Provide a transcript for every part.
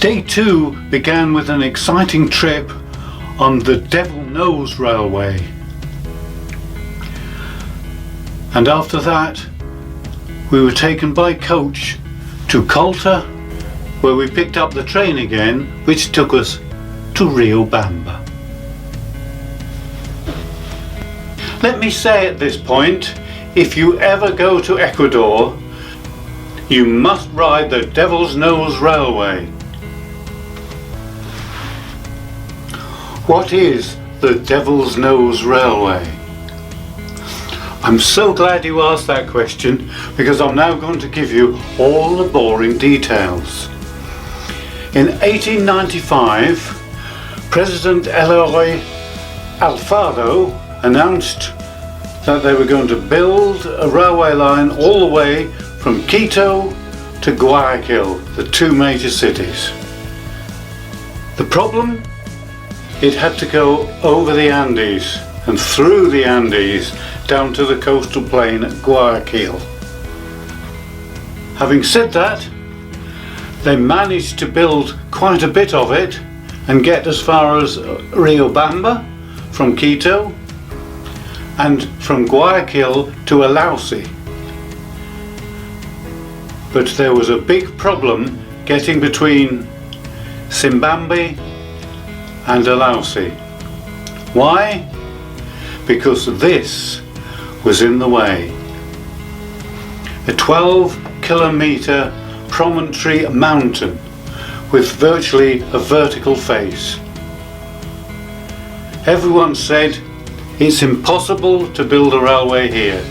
Day 2 began with an exciting trip on the Devil Nose Railway. And after that, we were taken by coach to Quito, where we picked up the train again, which took us to Riobamba. Let me say at this point, if you ever go to Ecuador, you must ride the Devil's Nose Railway. What is the Devil's Nose Railway? I'm so glad you asked that question, because I'm now going to give you all the boring details. In 1895, President Eloy Alfaro announced that they were going to build a railway line all the way from Quito to Guayaquil, the two major cities. The problem? It had to go over the Andes and through the Andes down to the coastal plain at Guayaquil. Having said that, they managed to build quite a bit of it and get as far as Riobamba from Quito, and from Guayaquil to Alausi. But there was a big problem getting between Simbambe and Alausi. Why? Because this was in the way. A 12-kilometre promontory mountain with virtually a vertical face. Everyone said it's impossible to build a railway here,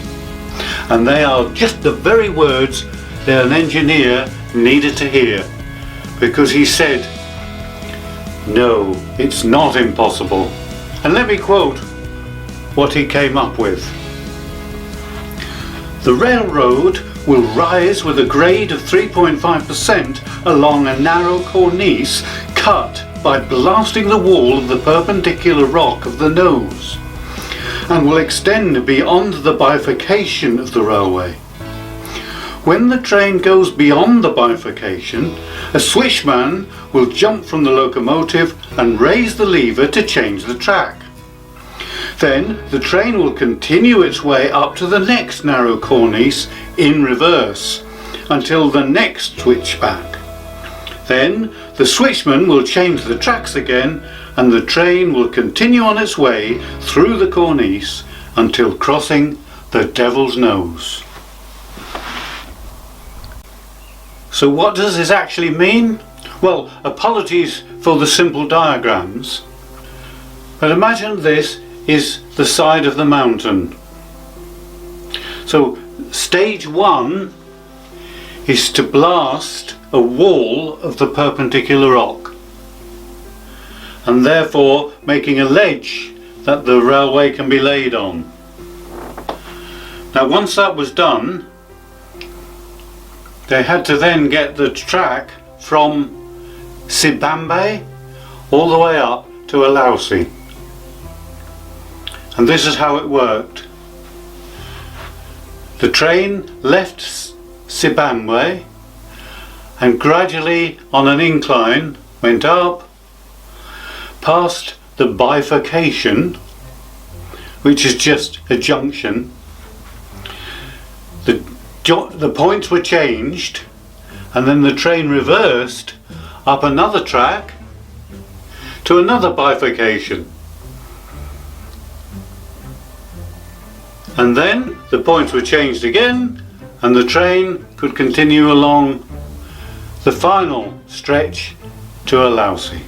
and they are just the very words that an engineer needed to hear, because he said, no, it's not impossible. And let me quote what he came up with. The railroad will rise with a grade of 3.5% along a narrow cornice cut by blasting the wall of the perpendicular rock of the nose, and will extend beyond the bifurcation of the railway. When the train goes beyond the bifurcation, a switchman will jump from the locomotive and raise the lever to change the track. Then the train will continue its way up to the next narrow cornice in reverse until the next switchback. Then the switchman will change the tracks again, and the train will continue on its way through the cornice until crossing the Devil's Nose. So what does this actually mean? Well, apologies for the simple diagrams, but imagine this is the side of the mountain. So stage 1 is to blast a wall of the perpendicular rock, and therefore making a ledge that the railway can be laid on. Now once that was done, they had to then get the track from Sibambe all the way up to Alausi. And this is how it worked. The train left Sibambe and gradually on an incline went up past the bifurcation, which is just a junction. The points were changed, and then the train reversed up another track to another bifurcation. And then the points were changed again, and the train could continue along the final stretch to Alausi.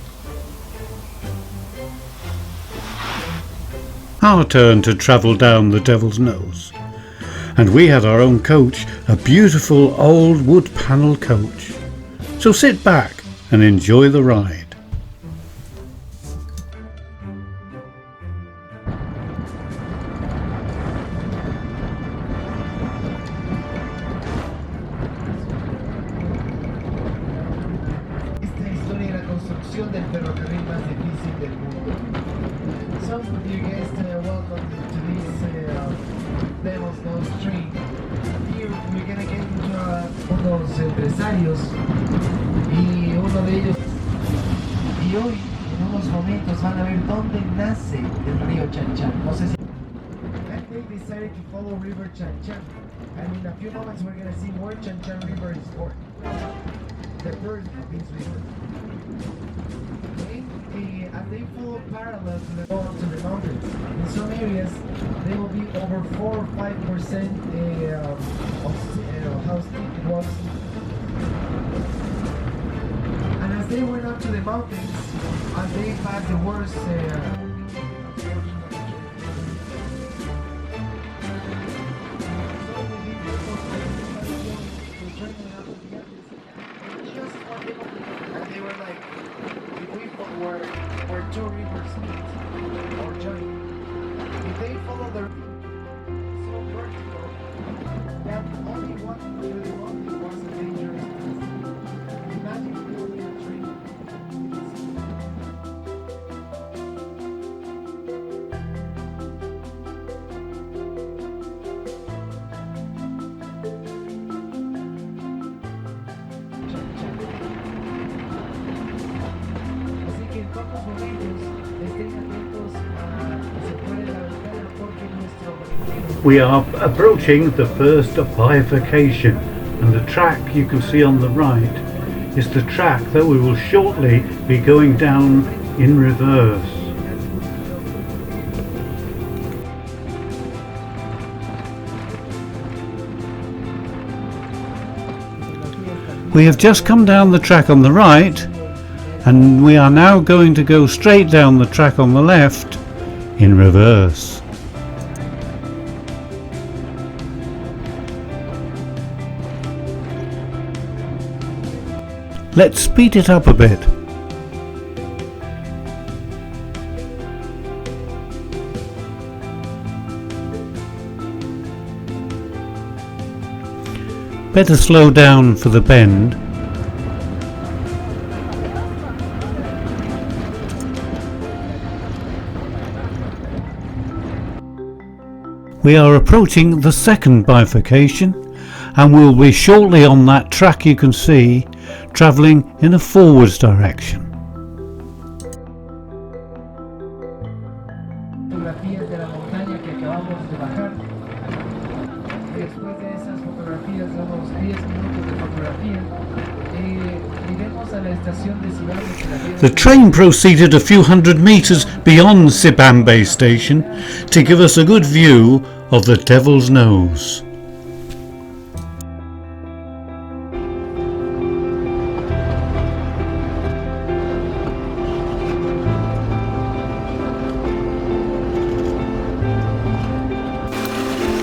Our turn to travel down the Devil's Nose, and we had our own coach, a beautiful old wood panel coach. So sit back and enjoy the ride. Del ferrocarril más difícil del mundo. So, dear guests, welcome to this Devil's Nose train. Here we're gonna get into unos empresarios, y uno de ellos Y hoy, en unos momentos, van a ver dónde nace el río Chan Chan. No sé si... And they decided to follow River Chan Chan. And in a few moments we're going to see where Chan Chan River is born. The birth of this river. Okay? As they follow parallel to the mountains, in some areas they will be over 4 or 5% of how steep it was. And as they went up to the mountains, as they had the worst and they were like, if we where two rivers meet or join, if they follow the so vertical that only one really only was a dangerous place. Imagine building a train. Así que en pocos momentos estén atentos a que se puede levantar porque nuestro We are approaching the first bifurcation, and the track you can see on the right is the track that we will shortly be going down in reverse. We have just come down the track on the right, and we are now going to go straight down the track on the left in reverse. Let's speed it up a bit. Better slow down for the bend. We are approaching the second bifurcation, and we'll be shortly on that track you can see, travelling in a forwards direction. Fotografías de la montaña que acabamos de bajar. Después de esas fotografías, de unos 10 minutos de fotografía, iremos a la estación de Sibambe. The train proceeded a few hundred metres beyond Sibambe station to give us a good view of the Devil's Nose.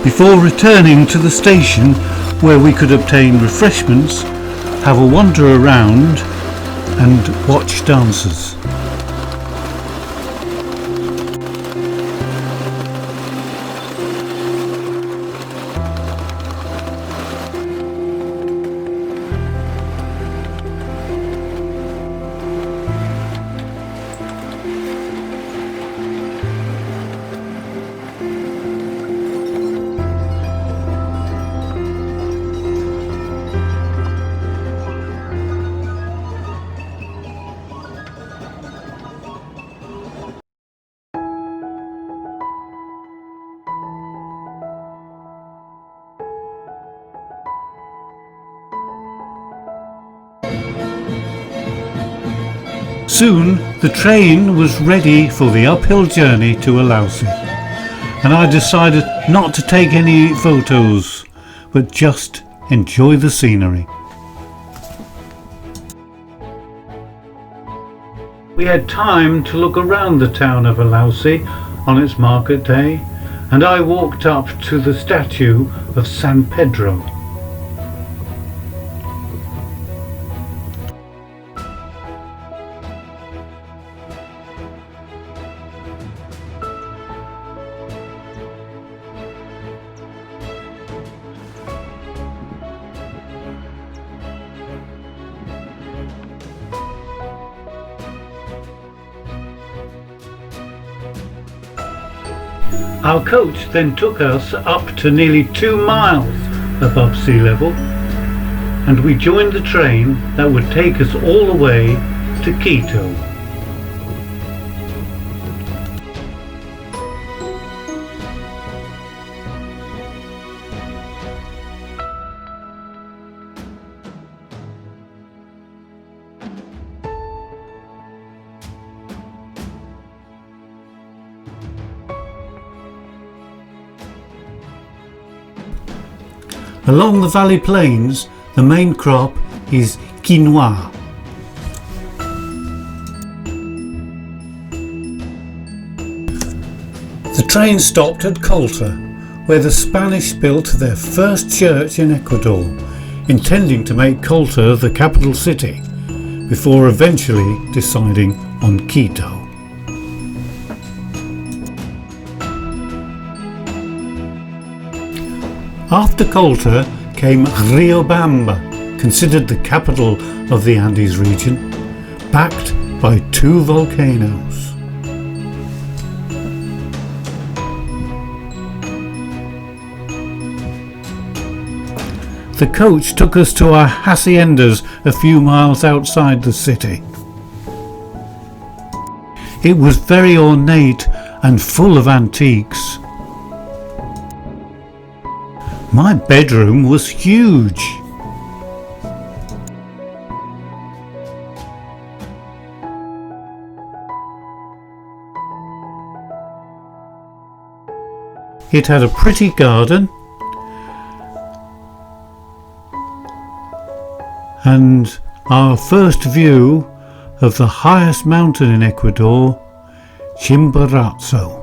Before returning to the station where we could obtain refreshments, have a wander around and watch dancers. Soon the train was ready for the uphill journey to Alausi, and I decided not to take any photos, but just enjoy the scenery. We had time to look around the town of Alausi on its market day, and I walked up to the statue of San Pedro. Our coach then took us up to nearly 2 miles above sea level, and we joined the train that would take us all the way to Quito. Along the valley plains, the main crop is quinoa. The train stopped at Colta, where the Spanish built their first church in Ecuador, intending to make Colta the capital city, before eventually deciding on Quito. After Colta came Riobamba, considered the capital of the Andes region, backed by 2 volcanoes. The coach took us to our haciendas a few miles outside the city. It was very ornate and full of antiques. My bedroom was huge. It had a pretty garden and our first view of the highest mountain in Ecuador, Chimborazo.